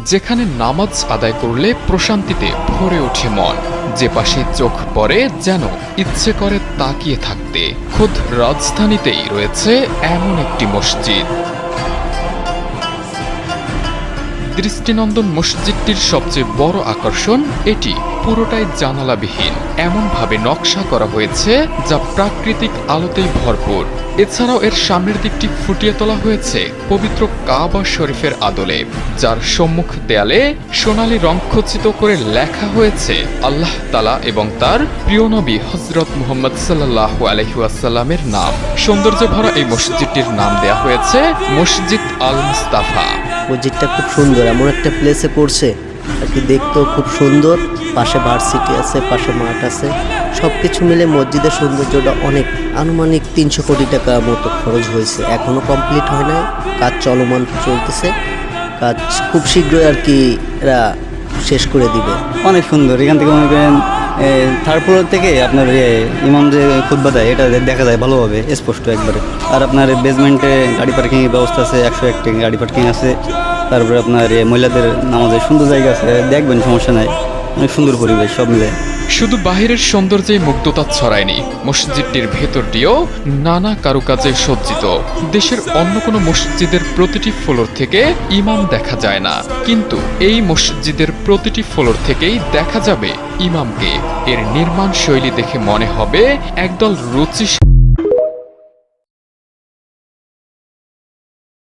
যেখানে নামাজ আদায় করলে প্রশান্তিতে ভরে ওঠে মন, যে পাশে চোখ পড়ে যেন ইচ্ছে করে তাকিয়ে থাকতে। খোদ রাজধানীতেই রয়েছে এমন একটি মসজিদ। দৃষ্টিনন্দন মসজিদটির সবচেয়ে বড় আকর্ষণ এটি পুরোটাই জানালাবিহীন, এমনভাবে নকশা করা হয়েছে যা প্রাকৃতিক আলোতেই ভরপুর। এছাড়াও এর সামনের দিকটি ফুটিয়ে তোলা হয়েছে পবিত্র কাবা শরীফের আদলে, যার সম্মুখ দেয়ালে সোনালী রং খচিত করে লেখা হয়েছে আল্লাহ তাআলা এবং তার প্রিয় নবী হযরত মুহাম্মদ সাল্লাল্লাহু আলাইহি ওয়াসাল্লামের নাম। সৌন্দর্যে ভরা এই মসজিদটির নাম দেয়া হয়েছে মসজিদ আল মুস্তাফা। মসজিদটা খুব সুন্দর, এমন একটা প্লেসে পড়ছে আর কি, দেখতেও খুব সুন্দর। পাশে ভার্সিটি আছে, পাশে মাঠ আছে, সব কিছু মিলে মসজিদের সৌন্দর্যটা অনেক। আনুমানিক 300 কোটি টাকা মতো খরচ হয়েছে, এখনও কমপ্লিট হয় নাই, কাজ চলমান চলতেছে। কাজ খুব শীঘ্রই আর কি এরা শেষ করে দিবে। অনেক সুন্দর। এখান থেকে মনে করেন থার্ড ফ্লোর থেকে আপনার ইমাম যে খুতবা দেয় এটা দেখা যায় ভালোভাবে, স্পষ্ট একবারে। আর আপনার বেসমেন্টে গাড়ি পার্কিংয়ের ব্যবস্থা আছে, 101টি গাড়ি পার্কিং আছে। তারপরে আপনার মহিলাদের নামাজের সুন্দর জায়গা আছে, দেখবেন সমস্যা নাই, অনেক সুন্দর পরিবেশ সব মিলে। শুধু বাহিরের সৌন্দর্যে মুগ্ধতা ছড়ায়নি, মসজিদটির ভেতরটিও নানা কারুকাজে সজ্জিত। দেশের অন্য কোনো মসজিদের প্রতিটি ফ্লোর থেকে ইমাম দেখা যায় না, কিন্তু এই মসজিদের প্রতিটি ফ্লোর থেকেই দেখা যাবে ইমামকে। এর নির্মাণ শৈলী দেখে মনে হবে একদল রুচি